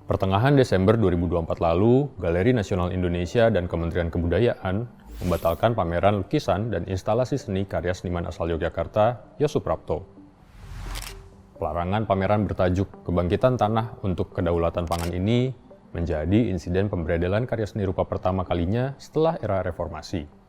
Pertengahan Desember 2024 lalu, Galeri Nasional Indonesia dan Kementerian Kebudayaan membatalkan pameran lukisan dan instalasi seni karya seniman asal Yogyakarta, Yos Suprapto. Pelarangan pameran bertajuk Kebangkitan Tanah untuk Kedaulatan Pangan ini menjadi insiden pemberedelan karya seni rupa pertama kalinya setelah era reformasi.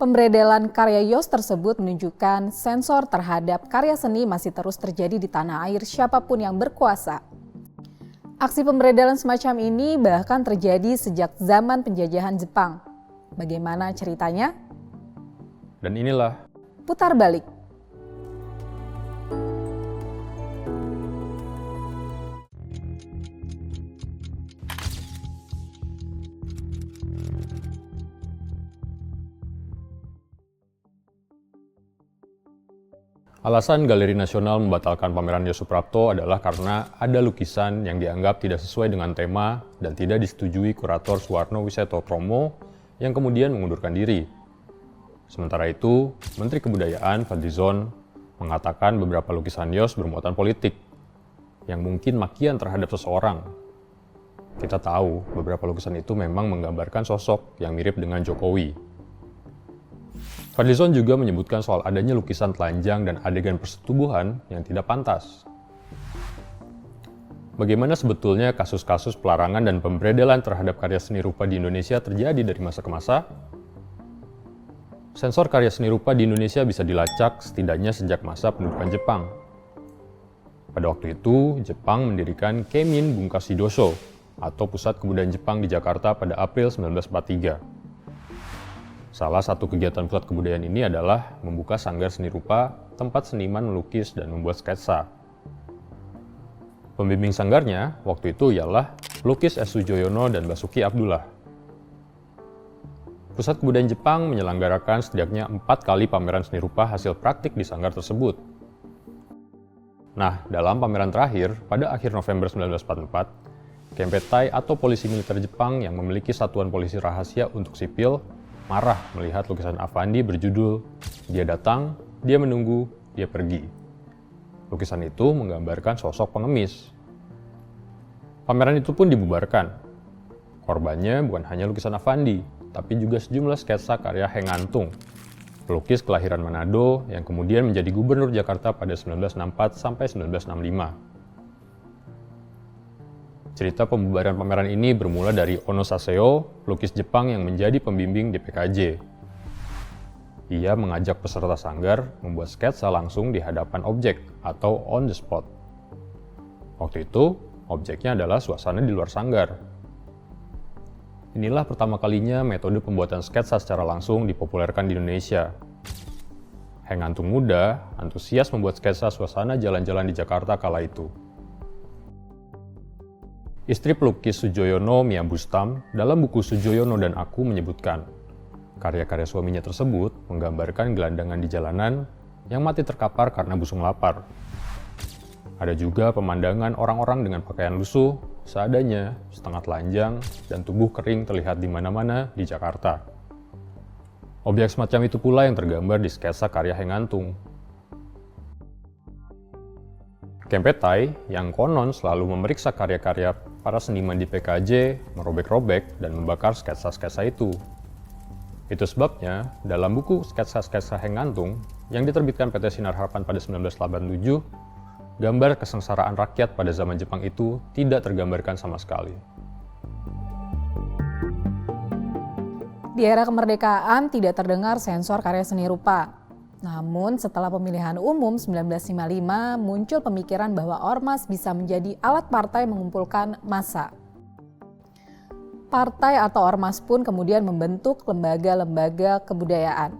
Pemberedelan karya Yos tersebut menunjukkan sensor terhadap karya seni masih terus terjadi di tanah air siapapun yang berkuasa. Aksi pemberedelan semacam ini bahkan terjadi sejak zaman penjajahan Jepang. Bagaimana ceritanya? Dan inilah Putar balik. alasan Galeri Nasional membatalkan pameran Yos Suprapto adalah karena ada lukisan yang dianggap tidak sesuai dengan tema dan tidak disetujui kurator Suwarno Wisetotromo yang kemudian mengundurkan diri. Sementara itu, Menteri Kebudayaan Fadlizon mengatakan beberapa lukisan Yos bermuatan politik yang mungkin makian terhadap seseorang. Kita tahu beberapa lukisan itu memang menggambarkan sosok yang mirip dengan Jokowi. Fadlizon juga menyebutkan soal adanya lukisan telanjang dan adegan persetubuhan yang tidak pantas. Bagaimana sebetulnya kasus-kasus pelarangan dan pemberedelan terhadap karya seni rupa di Indonesia terjadi dari masa ke masa? Sensor karya seni rupa di Indonesia bisa dilacak setidaknya sejak masa pendudukan Jepang. Pada waktu itu, Jepang mendirikan Keimin Bunkashi-dosho atau Pusat Kebudayaan Jepang di Jakarta pada April 1943. Salah satu kegiatan pusat kebudayaan ini adalah membuka sanggar seni rupa, tempat seniman melukis dan membuat sketsa. Pembimbing sanggarnya waktu itu ialah pelukis S. Sujoyono dan Basuki Abdullah. Pusat Kebudayaan Jepang menyelenggarakan setidaknya 4 kali pameran seni rupa hasil praktik di sanggar tersebut. Nah, dalam pameran terakhir, pada akhir November 1944, Kempeitai atau polisi militer Jepang yang memiliki satuan polisi rahasia untuk sipil marah melihat lukisan Affandi berjudul "Dia Datang, Dia Menunggu, Dia Pergi". Lukisan itu menggambarkan sosok pengemis. Pameran itu pun dibubarkan. Korbannya bukan hanya lukisan Affandi, tapi juga sejumlah sketsa karya Heng Antung, pelukis kelahiran Manado yang kemudian menjadi gubernur Jakarta pada 1964 sampai 1965. Cerita pembubaran pameran ini bermula dari Ono Saseo, pelukis Jepang yang menjadi pembimbing di PKJ. Ia mengajak peserta sanggar membuat sketsa langsung di hadapan objek atau on the spot. Waktu itu, objeknya adalah suasana di luar sanggar. Inilah pertama kalinya metode pembuatan sketsa secara langsung dipopulerkan di Indonesia. Heng Antung muda, antusias membuat sketsa suasana jalan-jalan di Jakarta kala itu. Istri pelukis Sujoyono, Mia Bustam, dalam buku Sujoyono dan Aku menyebutkan, karya-karya suaminya tersebut menggambarkan gelandangan di jalanan yang mati terkapar karena busung lapar. Ada juga pemandangan orang-orang dengan pakaian lusuh, seadanya, setengah telanjang, dan tubuh kering terlihat di mana-mana di Jakarta. Objek semacam itu pula yang tergambar di sketsa karya Heng Antung. Kempeitai yang konon selalu memeriksa karya-karya para seniman di PKJ, merobek-robek dan membakar sketsa-sketsa itu. Itu sebabnya, dalam buku sketsa-sketsa Heng Antung yang diterbitkan PT Sinar Harapan pada 1987, gambar kesengsaraan rakyat pada zaman Jepang itu tidak tergambarkan sama sekali. Di era kemerdekaan tidak terdengar sensor karya seni rupa. Namun setelah pemilihan umum 1955 muncul pemikiran bahwa ormas bisa menjadi alat partai mengumpulkan massa. Partai atau ormas pun kemudian membentuk lembaga-lembaga kebudayaan.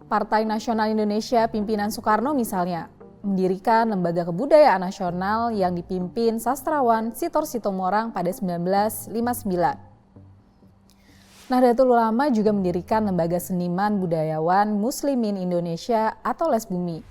Partai Nasional Indonesia pimpinan Soekarno misalnya mendirikan Lembaga Kebudayaan Nasional yang dipimpin sastrawan Sitor Sitomorang pada 1959. Nahdlatul Ulama juga mendirikan Lembaga Seniman Budayawan Muslimin Indonesia atau LESBUMI.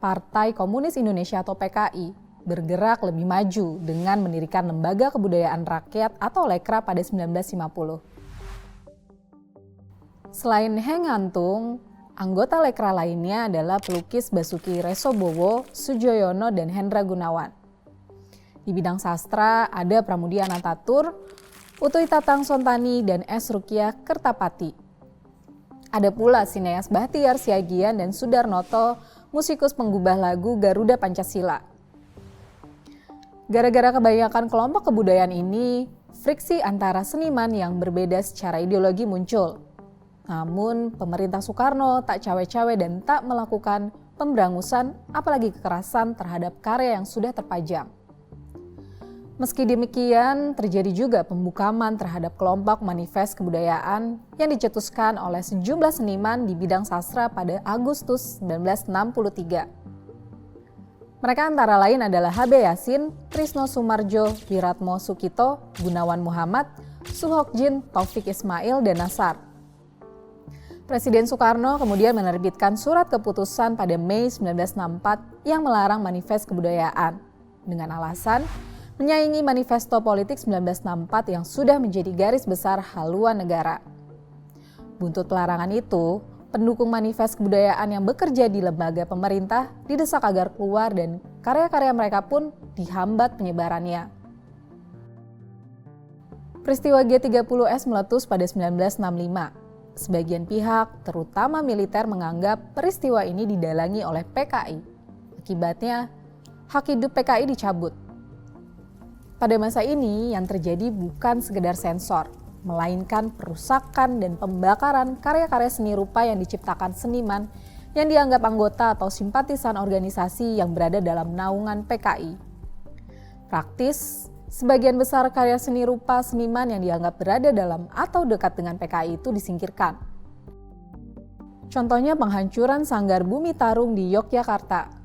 Partai Komunis Indonesia atau PKI bergerak lebih maju dengan mendirikan Lembaga Kebudayaan Rakyat atau LEKRA pada 1950. Selain Heng Antung, Anggota Lekra lainnya adalah pelukis Basuki Resobowo, Sujoyono, dan Hendra Gunawan. Di bidang sastra ada Pramudia Anantatur, Utui Tatang Sontani, dan S. Rukiah Kertapati. Ada pula sineas Bahtiar Siagian dan Sudarnoto, musikus penggubah lagu Garuda Pancasila. Gara-gara kebanyakan kelompok kebudayaan ini, friksi antara seniman yang berbeda secara ideologi muncul. Namun, pemerintah Soekarno tak cawe-cawe dan tak melakukan pemberangusan, apalagi kekerasan terhadap karya yang sudah terpajang. Meski demikian, terjadi juga pembukaman terhadap kelompok manifest kebudayaan yang dicetuskan oleh sejumlah seniman di bidang sastra pada Agustus 1963. Mereka antara lain adalah H.B. Yasin, Trisno Sumarjo, Wiratmo Sukito, Gunawan Muhammad, Suhokjin, Taufik Ismail, dan Nasar. Presiden Soekarno kemudian menerbitkan surat keputusan pada Mei 1964 yang melarang manifest kebudayaan dengan alasan menyaingi Manifesto Politik 1964 yang sudah menjadi garis besar haluan negara. Buntut larangan itu, pendukung manifest kebudayaan yang bekerja di lembaga pemerintah didesak agar keluar dan karya-karya mereka pun dihambat penyebarannya. Peristiwa G30S meletus pada 1965. Sebagian pihak, terutama militer, menganggap peristiwa ini didalangi oleh PKI. Akibatnya, hak hidup PKI dicabut. Pada masa ini, yang terjadi bukan sekedar sensor, melainkan perusakan dan pembakaran karya-karya seni rupa yang diciptakan seniman yang dianggap anggota atau simpatisan organisasi yang berada dalam naungan PKI. Praktis, sebagian besar karya seni rupa seniman yang dianggap berada dalam atau dekat dengan PKI itu disingkirkan. Contohnya penghancuran Sanggar Bumi Tarung di Yogyakarta.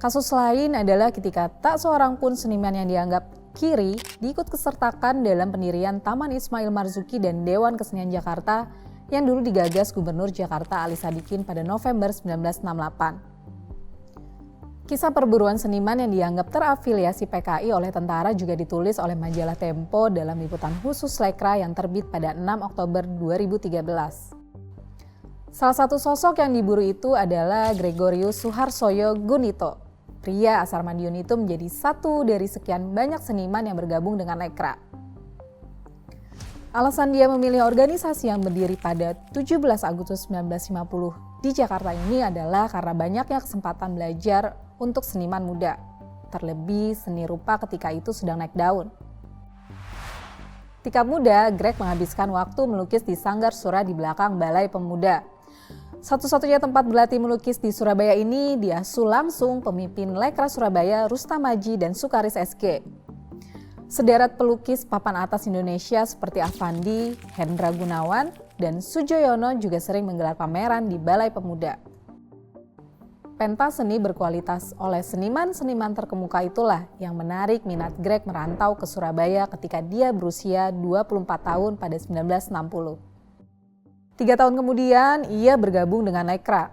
Kasus lain adalah ketika tak seorang pun seniman yang dianggap kiri diikut-sertakan dalam pendirian Taman Ismail Marzuki dan Dewan Kesenian Jakarta yang dulu digagas Gubernur Jakarta Ali Sadikin pada November 1968. Kisah perburuan seniman yang dianggap terafiliasi PKI oleh tentara juga ditulis oleh majalah Tempo dalam liputan khusus Lekra yang terbit pada 6 Oktober 2013. Salah satu sosok yang diburu itu adalah Gregorius Suharsoyo Gunito. Pria asal Madiun itu menjadi satu dari sekian banyak seniman yang bergabung dengan Lekra. Alasan dia memilih organisasi yang berdiri pada 17 Agustus 1950 di Jakarta ini adalah karena banyaknya kesempatan belajar untuk seniman muda, terlebih seni rupa ketika itu sedang naik daun. Ketika muda, Greg menghabiskan waktu melukis di Sanggar Sura di belakang Balai Pemuda. Satu-satunya tempat berlatih melukis di Surabaya ini diasuh langsung pemimpin Lekra Surabaya Rustam Maji dan Sukaris SG. Sederet pelukis papan atas Indonesia seperti Afandi, Hendra Gunawan, dan Sujoyono juga sering menggelar pameran di Balai Pemuda. Pentas seni berkualitas oleh seniman-seniman terkemuka itulah yang menarik minat Greg merantau ke Surabaya ketika dia berusia 24 tahun pada 1960. 3 tahun kemudian, ia bergabung dengan Lekra.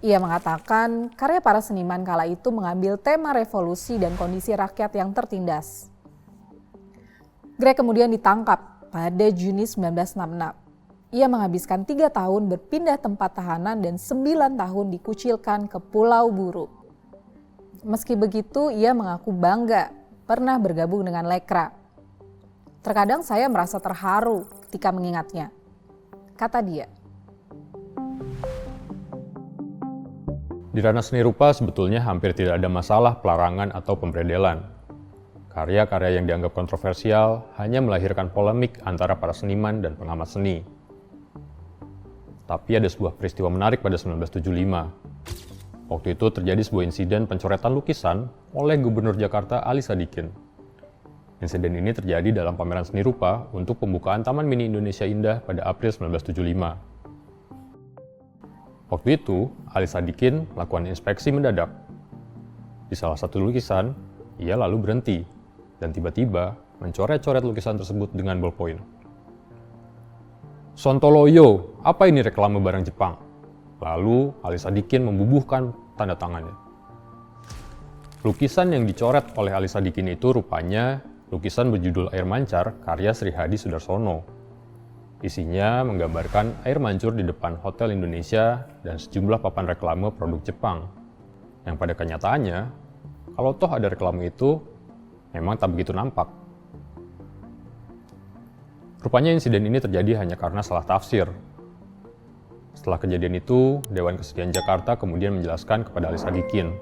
Ia mengatakan karya para seniman kala itu mengambil tema revolusi dan kondisi rakyat yang tertindas. Greg kemudian ditangkap pada Juni 1966. Ia menghabiskan 3 tahun berpindah tempat tahanan dan 9 tahun dikucilkan ke Pulau Buru. Meski begitu, ia mengaku bangga pernah bergabung dengan Lekra. Terkadang saya merasa terharu ketika mengingatnya, kata dia. Di ranah seni rupa sebetulnya hampir tidak ada masalah pelarangan atau pemberedelan. Karya-karya yang dianggap kontroversial hanya melahirkan polemik antara para seniman dan pengamat seni. Tapi ada sebuah peristiwa menarik pada 1975. Waktu itu terjadi sebuah insiden pencoretan lukisan oleh Gubernur Jakarta Ali Sadikin. Insiden ini terjadi dalam pameran seni rupa untuk pembukaan Taman Mini Indonesia Indah pada April 1975. Waktu itu, Ali Sadikin melakukan inspeksi mendadak. Di salah satu lukisan, ia lalu berhenti dan tiba-tiba mencoret-coret lukisan tersebut dengan ballpoint. Sontoloyo, apa ini reklame barang Jepang? Lalu Ali Sadikin membubuhkan tanda tangannya. Lukisan yang dicoret oleh Ali Sadikin itu rupanya lukisan berjudul Air Mancar karya Sri Hadi Sudarsono. Isinya menggambarkan air mancur di depan Hotel Indonesia dan sejumlah papan reklame produk Jepang. Yang pada kenyataannya, kalau toh ada reklame itu, memang tak begitu nampak. Rupanya insiden ini terjadi hanya karena salah tafsir. Setelah kejadian itu, Dewan Kesenian Jakarta kemudian menjelaskan kepada Ali Sadikin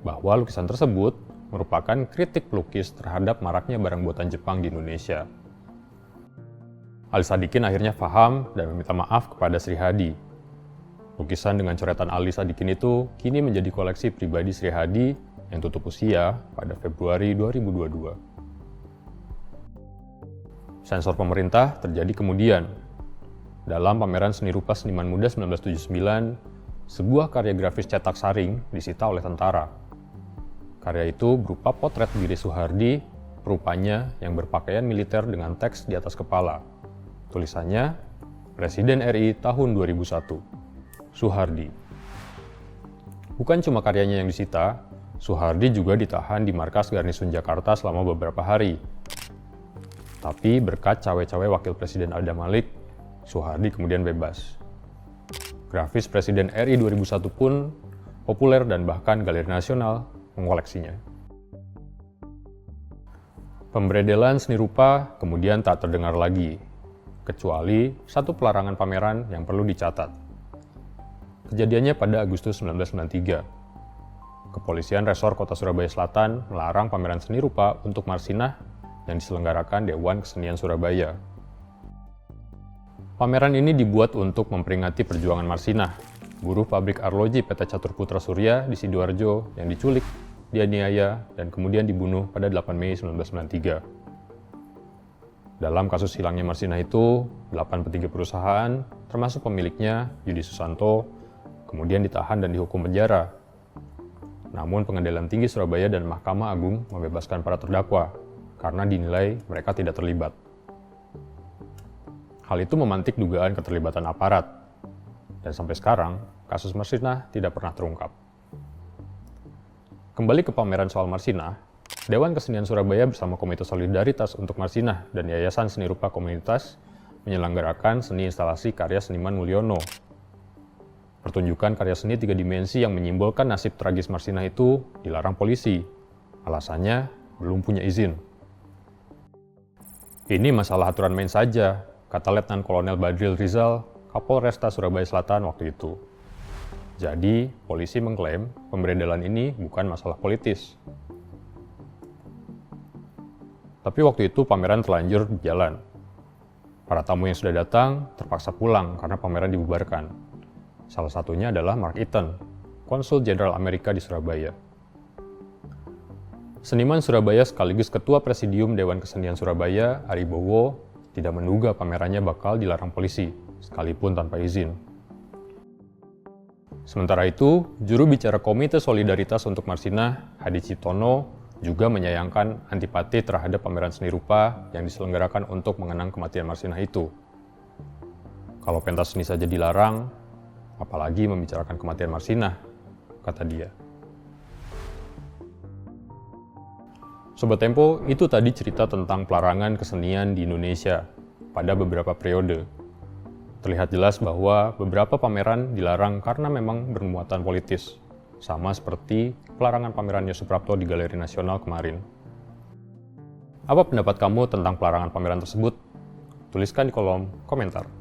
bahwa lukisan tersebut merupakan kritik pelukis terhadap maraknya barang buatan Jepang di Indonesia. Ali Sadikin akhirnya paham dan meminta maaf kepada Sri Hadi. Lukisan dengan coretan Ali Sadikin itu kini menjadi koleksi pribadi Sri Hadi yang tutup usia pada Februari 2022. Sensor pemerintah terjadi kemudian. Dalam pameran seni rupa Seniman Muda 1979, sebuah karya grafis cetak saring disita oleh tentara. Karya itu berupa potret diri Soehardi, rupanya yang berpakaian militer dengan teks di atas kepala. Tulisannya, Presiden RI tahun 2001, Soehardi. Bukan cuma karyanya yang disita, Soehardi juga ditahan di markas Garnisun Jakarta selama beberapa hari. Tapi berkat cawe-cawe Wakil Presiden Alda Malik, Soehardi kemudian bebas. Grafis Presiden RI 2001 pun populer dan bahkan Galeri Nasional mengoleksinya. Pemberedelan seni rupa kemudian tak terdengar lagi, kecuali satu pelarangan pameran yang perlu dicatat. Kejadiannya pada Agustus 1993. Kepolisian Resor Kota Surabaya Selatan melarang pameran seni rupa untuk Marsinah yang diselenggarakan Dewan Kesenian Surabaya. Pameran ini dibuat untuk memperingati perjuangan Marsinah, buruh pabrik arloji PT Catur Putra Surya di Sidoarjo yang diculik, dianiaya, dan kemudian dibunuh pada 8 Mei 1993. Dalam kasus hilangnya Marsinah itu, 8 petinggi perusahaan, termasuk pemiliknya, Yudi Susanto, kemudian ditahan dan dihukum penjara. Namun Pengadilan Tinggi Surabaya dan Mahkamah Agung membebaskan para terdakwa, karena dinilai mereka tidak terlibat. Hal itu memantik dugaan keterlibatan aparat, dan sampai sekarang, kasus Marsinah tidak pernah terungkap. Kembali ke pameran soal Marsinah, Dewan Kesenian Surabaya bersama Komite Solidaritas untuk Marsinah dan Yayasan Seni Rupa Komunitas menyelenggarakan seni instalasi karya seniman Mulyono. Pertunjukan karya seni 3 dimensi yang menyimbolkan nasib tragis Marsinah itu dilarang polisi. Alasannya belum punya izin. Ini masalah aturan main saja, kata Letnan Kolonel Badril Rizal, Kapolresta Surabaya Selatan waktu itu. Jadi, polisi mengklaim pemberedelan ini bukan masalah politis. Tapi waktu itu pameran terlanjur berjalan. Para tamu yang sudah datang terpaksa pulang karena pameran dibubarkan. Salah satunya adalah Mark Eaton, Konsul Jenderal Amerika di Surabaya. Seniman Surabaya sekaligus Ketua Presidium Dewan Kesenian Surabaya, Ari Bowo, tidak menduga pamerannya bakal dilarang polisi, sekalipun tanpa izin. Sementara itu, juru bicara Komite Solidaritas untuk Marsinah, Hadi Ciptono, juga menyayangkan antipati terhadap pameran seni rupa yang diselenggarakan untuk mengenang kematian Marsinah itu. Kalau pentas seni saja dilarang, apalagi membicarakan kematian Marsinah, kata dia. Sobat Tempo, itu tadi cerita tentang pelarangan kesenian di Indonesia pada beberapa periode. Terlihat jelas bahwa beberapa pameran dilarang karena memang bermuatan politis, sama seperti pelarangan pamerannya Suprapto di Galeri Nasional kemarin. Apa pendapat kamu tentang pelarangan pameran tersebut? Tuliskan di kolom komentar.